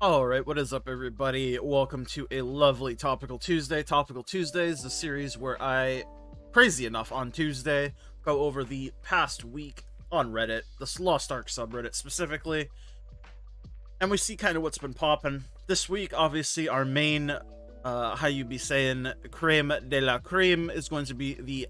Alright, what is up everybody? Welcome to a lovely Topical Tuesday. Topical Tuesday is the series where I, crazy enough, on Tuesday, go over the past week on Reddit, the Lost Ark subreddit specifically, and we see kind of what's been popping. This week, obviously, our main, how you be saying, creme de la creme is going to be the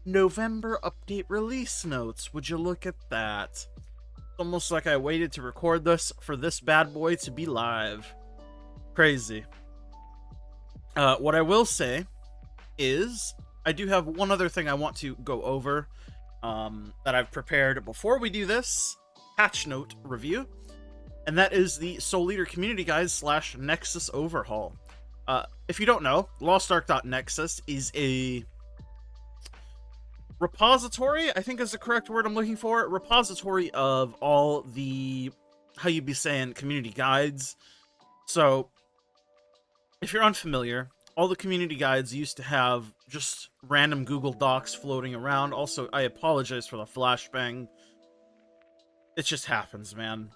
November update release notes. Would you look at that? Almost like I waited to record this for this bad boy to be live. Crazy. What I will say is I do have one other thing I want to go over that I've prepared before we do this patch note review, and that is the SOLEater community guide / Nexus overhaul. If you don't know, LostArk.Nexus is a repository, I think is the correct word I'm looking for. Repository of all the, how you be saying, community guides. So, if you're unfamiliar, all the community guides used to have just random Google Docs floating around. Also, I apologize for the flashbang. It just happens, man.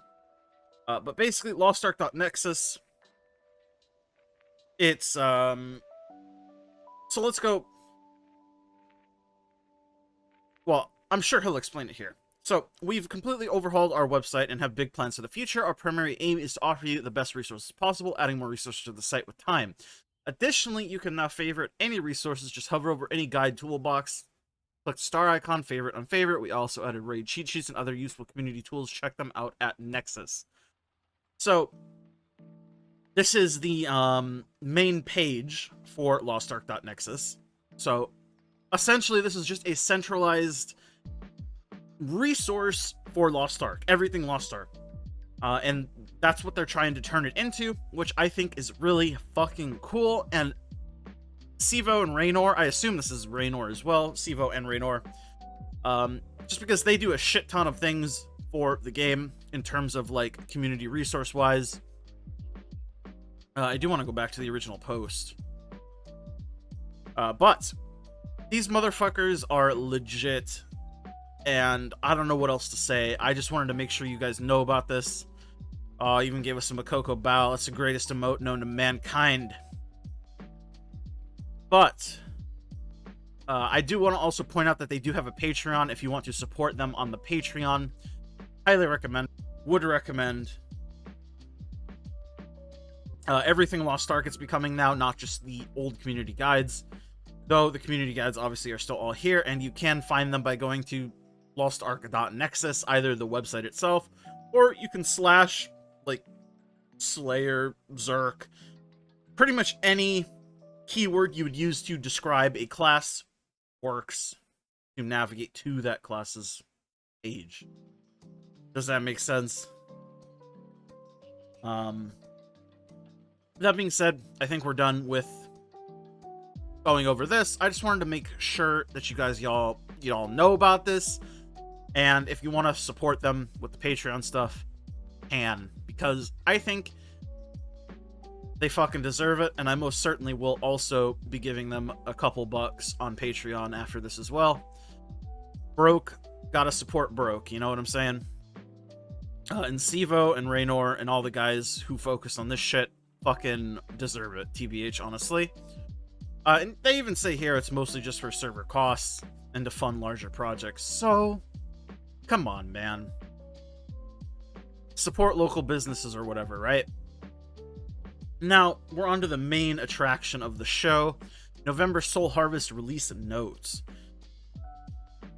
But basically, LostArk.Nexus, it's, so let's go. Well, I'm sure he'll explain it here. So, we've completely overhauled our website and have big plans for the future. Our primary aim is to offer you the best resources possible, adding more resources to the site with time. Additionally, you can now favorite any resources. Just hover over any guide toolbox, click the star icon, favorite, unfavorite. We also added raid cheat sheets and other useful community tools. Check them out at Nexus. So, this is the main page for LostArk.Nexus. So, essentially, this is just a centralized resource for Lost Ark. Everything Lost Ark. And that's what they're trying to turn it into, which I think is really fucking cool. And Sivo and Raynor, I assume this is Raynor as well, Sivo and Raynor, just because they do a shit ton of things for the game in terms of, like, community resource-wise. I do want to go back to the original post. But these motherfuckers are legit, and I don't know what else to say. I just wanted to make sure you guys know about this. Even gave us a Makoko bow. That's the greatest emote known to mankind. But I do want to also point out that they do have a Patreon. If you want to support them on the Patreon, highly recommend. Would recommend. Everything Lost Ark it's becoming now, not just the old community guides. Though the community guides obviously are still all here, and you can find them by going to LostArk.Nexus, either the website itself, or you can slash, like, Slayer, Zerk, pretty much any keyword you would use to describe a class works to navigate to that class's page. Does that make sense? That being said, I think we're done with going over this. I just wanted to make sure that you guys y'all know about this, and if you want to support them with the Patreon stuff, can, because I think they fucking deserve it, and I most certainly will also be giving them a couple bucks on Patreon after this as well. Broke, gotta support broke, you know what I'm saying? And Sivo and Raynor and all the guys who focus on this shit fucking deserve it, TBH, honestly. And they even say here it's mostly just for server costs and to fund larger projects. So, come on, man. Support local businesses or whatever, right? Now, we're on to the main attraction of the show. November Soul Harvest release notes.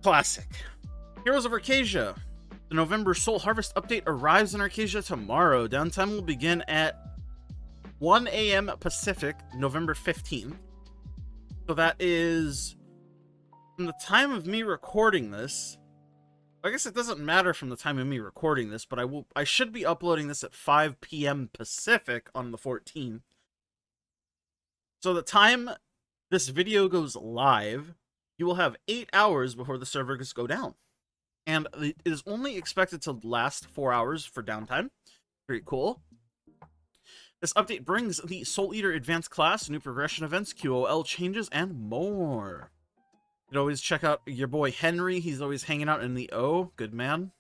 Classic. Heroes of Arcadia. The November Soul Harvest update arrives in Arcadia tomorrow. Downtime will begin at 1 a.m. Pacific, November 15th. So that is, from the time of me recording this, I guess it doesn't matter from the time of me recording this, but I should be uploading this at 5 p.m. Pacific on the 14th. So the time this video goes live, you will have 8 hours before the servers go down. And it is only expected to last 4 hours for downtime. Very cool. This update brings the SOLEater Advanced class, new progression events, QOL changes, and more. You can always check out your boy Henry. He's always hanging out in the O. Good man.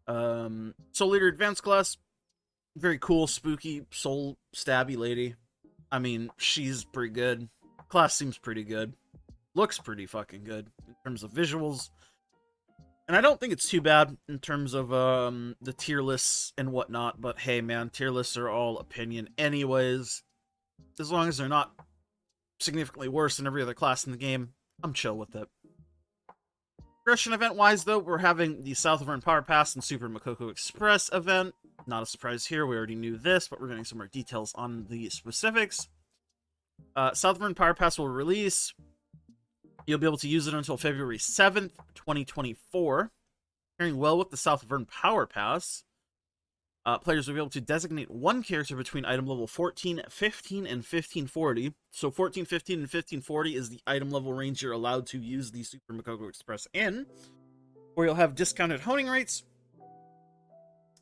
SOLEater Advanced class Very cool, spooky, soul stabby lady. I mean, she's pretty good. Class seems pretty good. Looks pretty fucking good in terms of visuals. And I don't think it's too bad in terms of the tier lists and whatnot, but hey man, tier lists are all opinion anyways. As long as they're not significantly worse than every other class in the game, I'm chill with it. Progression event-wise, though, we're having the South of Vern Power Pass and Super Makoko Express event. Not a surprise here, we already knew this, but we're getting some more details on the specifics. South of Vern Power Pass will release. You'll be able to use it until February 7th, 2024. Pairing well with the South of Vern Power Pass, players will be able to designate one character between item level 14, 15, and 1540. So 14, 15, and 1540 is the item level range you're allowed to use the Super Makoko Express in, where you'll have discounted honing rates,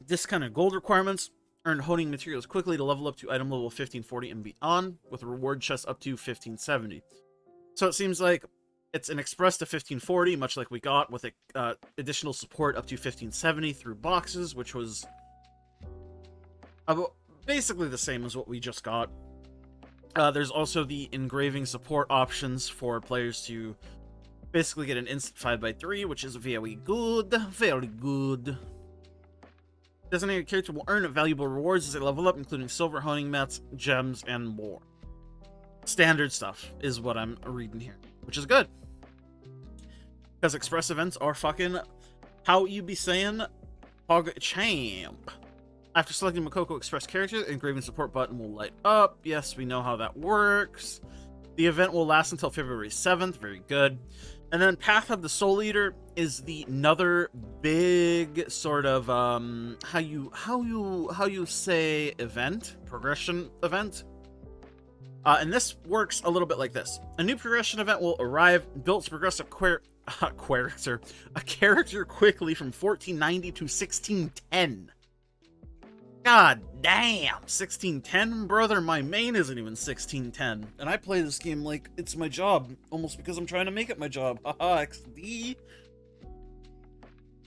discounted gold requirements, earn honing materials quickly to level up to item level 1540 and beyond, with a reward chest up to 1570. So it seems like it's an express to 1540, much like we got with additional support up to 1570 through boxes, which was basically the same as what we just got. There's also the engraving support options for players to basically get an instant 5x3, which is very good. Very good. Designated character will earn valuable rewards as they level up, including silver, honing mats, gems, and more. Standard stuff is what I'm reading here, which is good. Because express events are fucking how you be saying Hog Champ. After selecting Makoko Express character, the engraving support button will light up. Yes, we know how that works. The event will last until February 7th. Very good. And then Path of the Soul Eater is the another big sort of how you say event, progression event. And this works a little bit like this. A new progression event will arrive, built to progress a character quickly from 1490 to 1610. God damn, 1610, brother. My main isn't even 1610, and I play this game like it's my job, almost because I'm trying to make it my job. Haha, XD.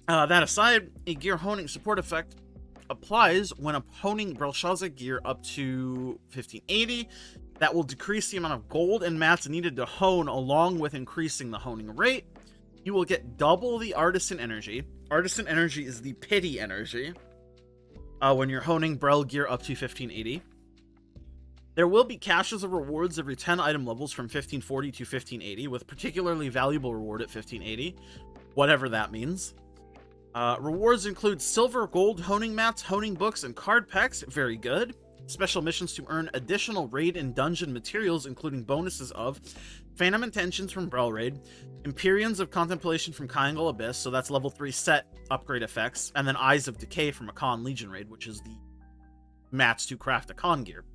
That aside, a gear honing support effect applies when a honing Belshazzar gear up to 1580. That will decrease the amount of gold and mats needed to hone, along with increasing the honing rate. You will get double the artisan energy. Artisan energy is the pity energy. When you're honing Brel gear up to 1580. There will be caches of rewards every 10 item levels from 1540 to 1580, with particularly valuable reward at 1580, whatever that means. Rewards include silver, gold, honing mats, honing books, and card packs. Very good. Special missions to earn additional raid and dungeon materials, including bonuses of Phantom Intentions from Brel Raid, Empyreans of Contemplation from Triangle Abyss, so that's level 3 set upgrade effects, and then Eyes of Decay from a Khan Legion Raid, which is the mats to craft a Khan gear.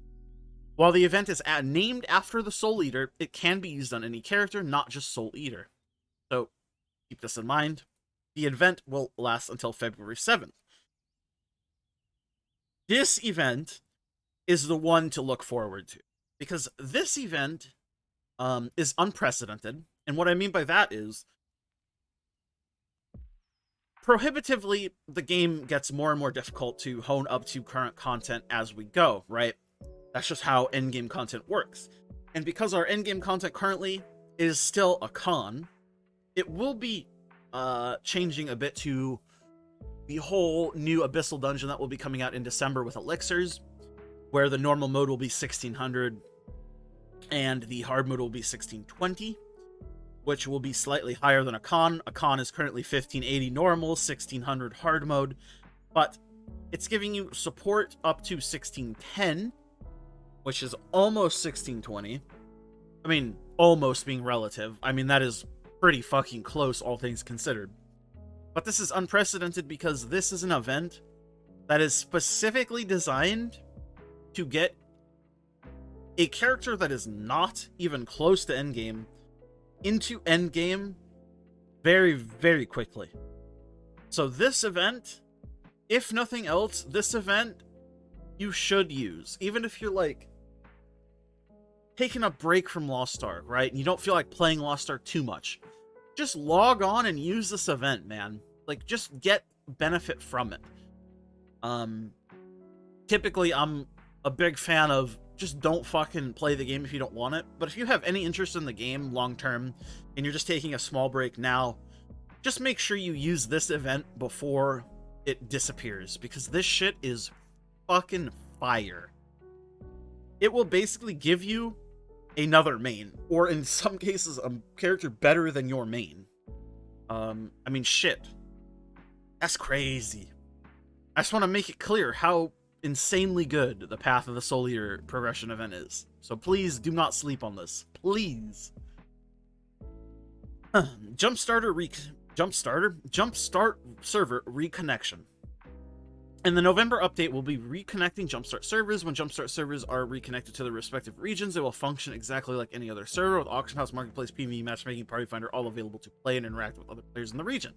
While the event is named after the Soul Eater, it can be used on any character, not just Soul Eater. So keep this in mind. The event will last until February 7th. This event is the one to look forward to, because this event is unprecedented, and what I mean by that is prohibitively the game gets more and more difficult to hone up to current content as we go, right? That's just how endgame content works. And because our endgame content currently is still a con, it will be changing a bit to the whole new Abyssal Dungeon that will be coming out in December with elixirs, where the normal mode will be 1600 and the hard mode will be 1620, which will be slightly higher than a con. A con is currently 1580 normal, 1600 hard mode, but it's giving you support up to 1610, which is almost 1620. I mean, almost being relative. I mean, that is pretty fucking close, all things considered. But this is unprecedented because this is an event that is specifically designed to get a character that is not even close to endgame into endgame very, very quickly. So this event, if nothing else, this event you should use. Even if you're like taking a break from Lost Ark, right? And you don't feel like playing Lost Ark too much. Just log on and use this event, man. Like, just get benefit from it. typically I'm a big fan of just don't fucking play the game if you don't want it. But if you have any interest in the game long term and you're just taking a small break now, just make sure you use this event before it disappears, because this shit is fucking fire. It will basically give you another main, or in some cases a character better than your main. I mean, shit. That's crazy. I just want to make it clear how insanely good the Path of the Soul Eater progression event is. So please do not sleep on this. Please. Jumpstart server reconnection. In the November update, we'll be reconnecting Jumpstart servers. When Jumpstart servers are reconnected to their respective regions, they will function exactly like any other server, with Auction House, Marketplace, PvE, Matchmaking, Party Finder all available to play and interact with other players in the region.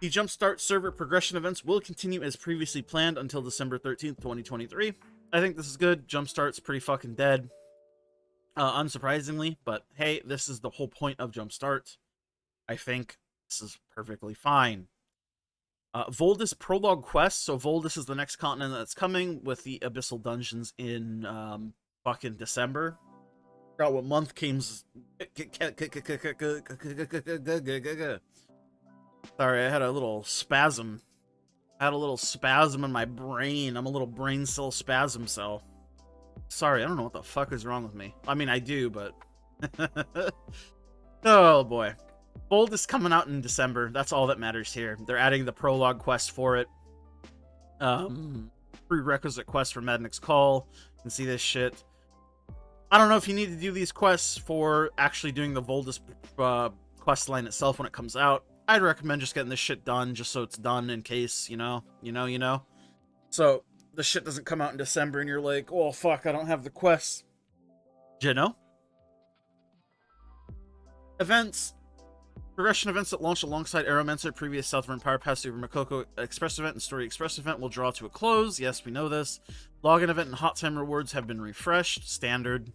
The Jumpstart server progression events will continue as previously planned until December 13th, 2023. I think this is good. Jumpstart's pretty fucking dead, unsurprisingly, but hey, this is the whole point of Jumpstart. I think this is perfectly fine. Voldus Prologue Quest. So Voldus is the next continent that's coming with the Abyssal Dungeons in fucking December. I forgot what month came. Sorry, I had a little spasm. I had a little spasm in my brain. I'm a little brain cell spasm cell. Sorry, I don't know what the fuck is wrong with me. I mean, I do, but... Oh, boy. Bold is coming out in December. That's all that matters here. They're adding the prologue quest for it. Prerequisite quest for Madnix Call. You can see this shit. I don't know if you need to do these quests for actually doing the Voldus quest line itself when it comes out. I'd recommend just getting this shit done, just so it's done in case, you know. So, the shit doesn't come out in December and you're like, oh, fuck, I don't have the quests. You know? Events. Progression events that launch alongside Aeromancer, previous Southern Power Pass, Super Makoko Express event, and Story Express event will draw to a close. Yes, we know this. Login event and Hot Time rewards have been refreshed. Standard.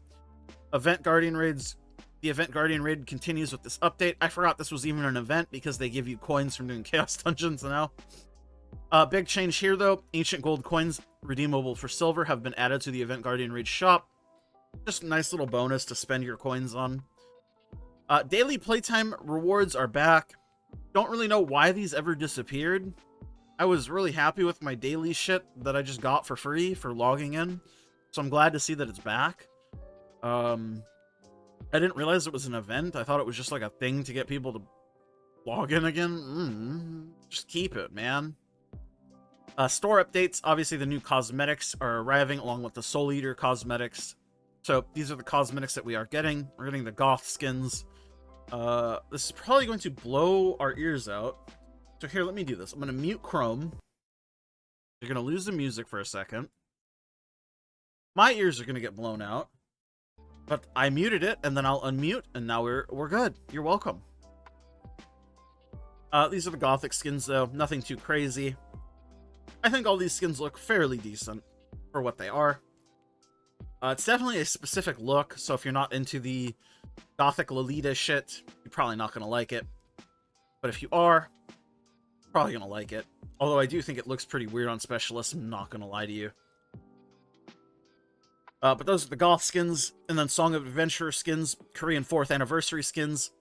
Event Guardian raids. The Event Guardian raid continues with this update. I forgot this was even an event because they give you coins from doing Chaos Dungeons now. Big change here, though. Ancient gold coins redeemable for silver have been added to the Event Guardian raid shop. Just a nice little bonus to spend your coins on. Daily playtime rewards are back. Don't really know why these ever disappeared. I was really happy with my daily shit that I just got for free for logging in. So I'm glad to see that it's back. I didn't realize it was an event. I thought it was just like a thing to get people to log in again. Just keep it, man. Store updates. Obviously, the new cosmetics are arriving along with the Soul Eater cosmetics. So these are the cosmetics that we are getting. We're getting the goth skins. This is probably going to blow our ears out. So here, let me do this. I'm going to mute Chrome. You're going to lose the music for a second. My ears are going to get blown out. But I muted it, and then I'll unmute, and now we're good. You're welcome. These are the gothic skins, though. Nothing too crazy. I think all these skins look fairly decent for what they are. It's definitely a specific look, so if you're not into the gothic Lolita shit, you're probably not going to like it. But if you are, you're probably going to like it. Although I do think it looks pretty weird on Specialists, I'm not going to lie to you. But those are the goth skins, and then Song of Adventure skins, Korean 4th Anniversary skins.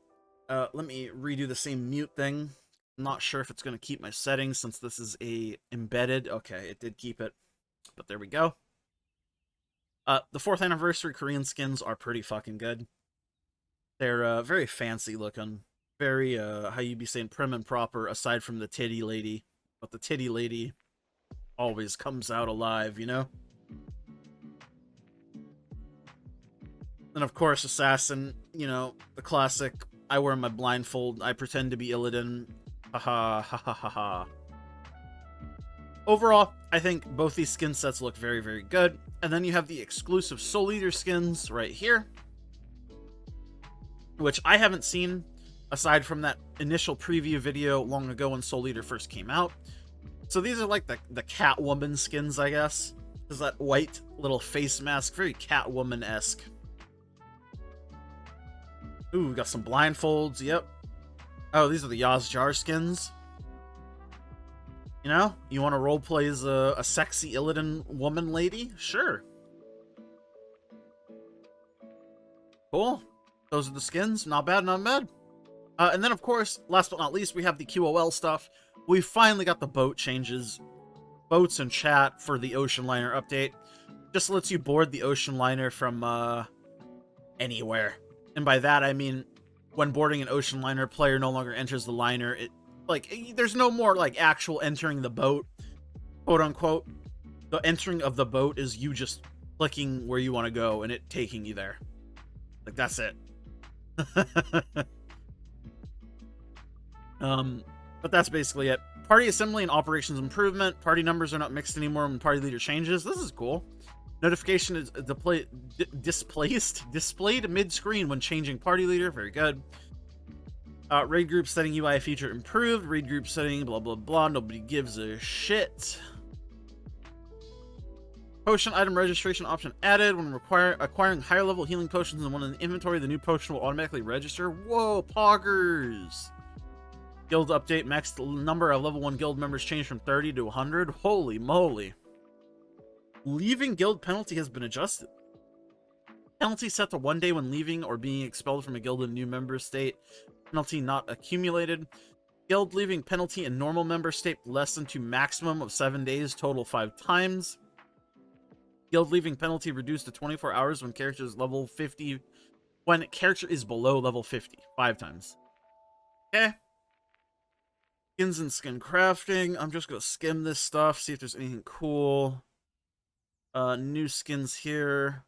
Let me redo the same mute thing. I'm not sure if it's going to keep my settings since this is a embedded. Okay, it did keep it. But there we go. The 4th Anniversary Korean skins are pretty fucking good. They're very fancy looking. Very, how you be saying, prim and proper, aside from the titty lady. But the titty lady always comes out alive, you know? And of course, Assassin, you know, the classic, I wear my blindfold, I pretend to be Illidan. Haha, ha ha ha ha. Overall, I think both these skin sets look very, very good. And then you have the exclusive Soul Eater skins right here, which I haven't seen aside from that initial preview video long ago when Soul Eater first came out. So these are like the Catwoman skins, I guess. There's that white little face mask, very Catwoman-esque. Ooh, we got some blindfolds, yep. Oh, these are the Yazjar skins. You know, you want to roleplay as a sexy Illidan woman lady? Sure. Cool. Those are the skins. Not bad, not bad. And then, of course, last but not least, we have the QOL stuff. We finally got the boat changes. Boats and chat for the ocean liner update. Just lets you board the ocean liner from anywhere. And by that, I mean, when boarding an ocean liner, player no longer enters the liner. There's no more, like, actual entering the boat, quote unquote. The entering of the boat is you just clicking where you want to go and it taking you there. Like, that's it. But that's basically it. Party assembly and operations improvement. Party numbers are not mixed anymore when party leader changes. This is cool. Notification is displayed mid-screen when changing party leader. Very good. Raid group setting UI feature improved. Raid group setting, blah, blah, blah. Nobody gives a shit. Potion item registration option added. When acquiring higher level healing potions than one in the inventory, the new potion will automatically register. Whoa, poggers. Guild update. Max number of level 1 guild members changed from 30 to 100. Holy moly. Leaving guild penalty has been adjusted. Penalty set to 1 day when leaving or being expelled from a guild in a new member state. Penalty not accumulated. Guild leaving penalty in normal member state lessened to maximum of 7 days, total 5 times. Guild leaving penalty reduced to 24 hours when character is level 50. When character is below level 50. 5 times. Okay. Skins and skin crafting. I'm just going to skim this stuff, see if there's anything cool. New skins here.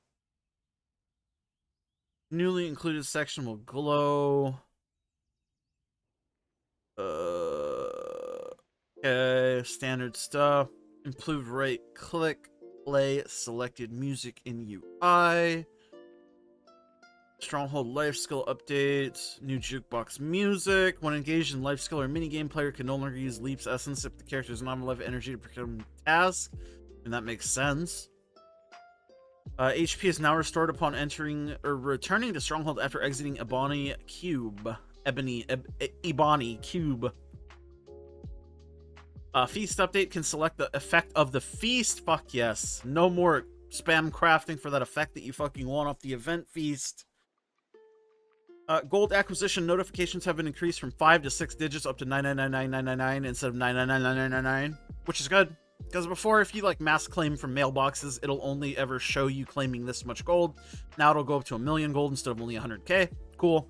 Newly included section will glow. Okay, standard stuff. Improved right click. Play selected music in UI. Stronghold life skill updates. New jukebox music. When engaged in life skill or minigame, player can no longer use Leap's essence if the character does not have enough energy to perform task. And that makes sense. HP is now restored upon entering or returning to Stronghold after exiting Ebony Cube. Ebony Cube. Feast update can select the effect of the feast. Fuck yes. No more spam crafting for that effect that you fucking want off the event feast. Gold acquisition notifications have been increased from 5 to 6 digits up to 9999999 instead of 9999999, which is good. Because before, if you like mass claim from mailboxes, it'll only ever show you claiming this much gold. Now it'll go up to 1,000,000 gold instead of only 100k. Cool.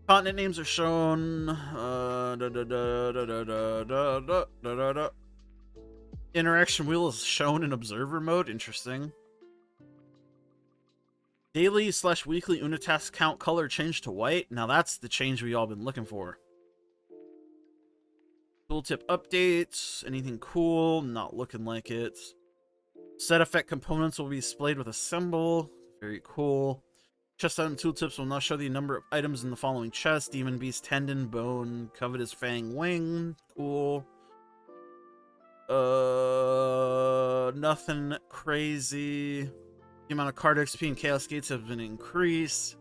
Continent names are shown. Interaction wheel is shown in observer mode. Interesting. Daily/weekly Unitask count color changed to white. Now that's the change we all been looking for. Tooltip updates. Anything cool? Not looking like it. Set effect components will be displayed with a symbol. Very cool. Chest item tooltips will now show the number of items in the following chest. Demon Beast, Tendon, Bone, Covetous Fang, Wing. Cool. Nothing crazy. The amount of card XP and Chaos Gates have been increased.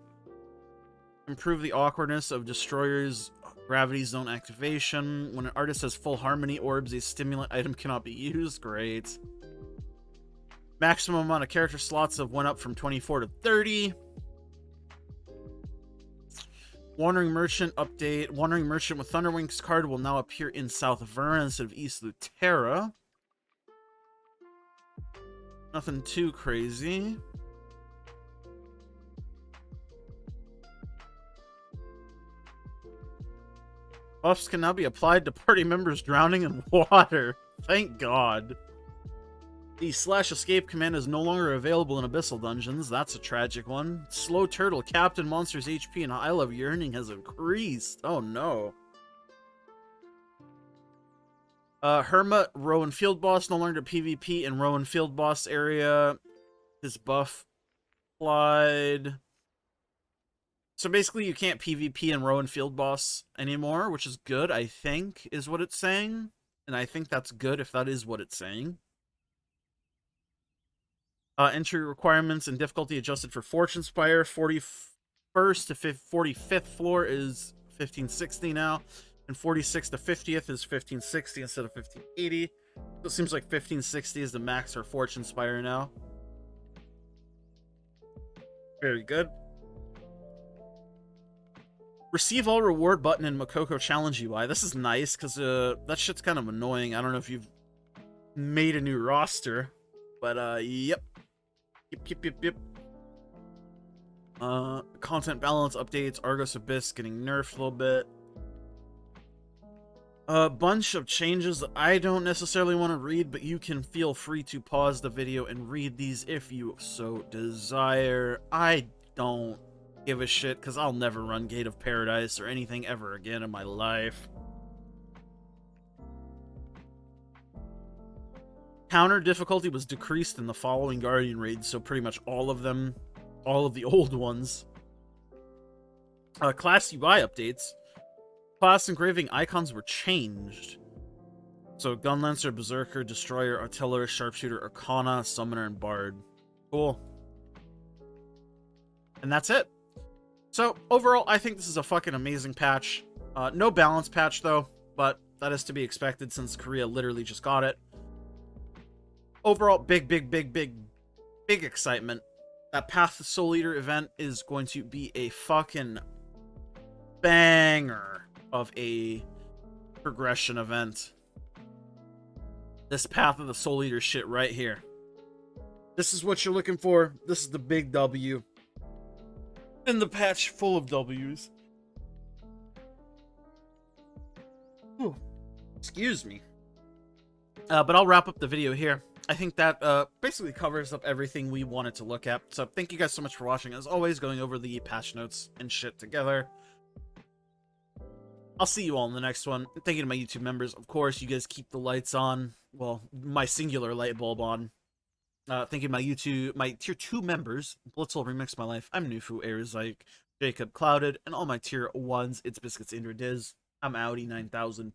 Improve the awkwardness of Destroyer's Gravity Zone activation. When an artist has full harmony orbs, a stimulant item cannot be used. Great. Maximum amount of character slots have went up from 24 to 30. Wandering Merchant update. Wandering Merchant with Thunderwings card will now appear in South Verna instead of East Luterra. Nothing too crazy. Buffs can now be applied to party members drowning in water. Thank God. The /escape command is no longer available in Abyssal Dungeons. That's a tragic one. Slow Turtle. Captain Monster's HP and Isle of Yearning has increased. Oh no. Hermit, Rowan Field Boss, no longer PvP in Rowan Field Boss area. His buff applied. So basically you can't PvP in Rowan Field Boss anymore, which is good, I think, is what it's saying. And I think that's good if that is what it's saying. Entry requirements and difficulty adjusted for Fortune Spire. 41st to 45th floor is 1560 now. And 46 to 50th is 1560 instead of 1580. So it seems like 1560 is the max or Fortune Spire now. Very good. Receive all reward button in Makoko Challenge UI. This is nice because that shit's kind of annoying. I don't know if you've made a new roster, but yep. Yep. Content balance updates. Argos Abyss getting nerfed a little bit. A bunch of changes that I don't necessarily want to read, but you can feel free to pause the video and read these if you so desire. I don't give a shit because I'll never run Gate of Paradise or anything ever again in my life. Counter difficulty was decreased in the following Guardian raids, so pretty much all of them, all of the old ones. Class UI updates. Class engraving icons were changed. So Gunlancer, Berserker, Destroyer, Artillery, Sharpshooter, Arcana, Summoner, and Bard. Cool. And that's it. So overall, I think this is a fucking amazing patch. No balance patch though, but that is to be expected since Korea literally just got it. Overall, big excitement. That Path to Soul Eater event is going to be a fucking banger of a progression event. This Path of the Soul Eater shit right here. This is what you're looking for. This is the big W. And the patch full of W's. Ooh, excuse me. But I'll wrap up the video here. I think that basically covers up everything we wanted to look at. So thank you guys so much for watching. As always, going over the patch notes and shit together. I'll see you all in the next one. Thank you to my YouTube members. Of course, you guys keep the lights on. Well, my singular light bulb on. Thank you to my tier 2 members. Blitzel Remix My Life. I'm Nufu, Airzyke, Jacob Clouded, and all my tier 1s. It's Biscuits, Indra Diz. I'm Audi 9000.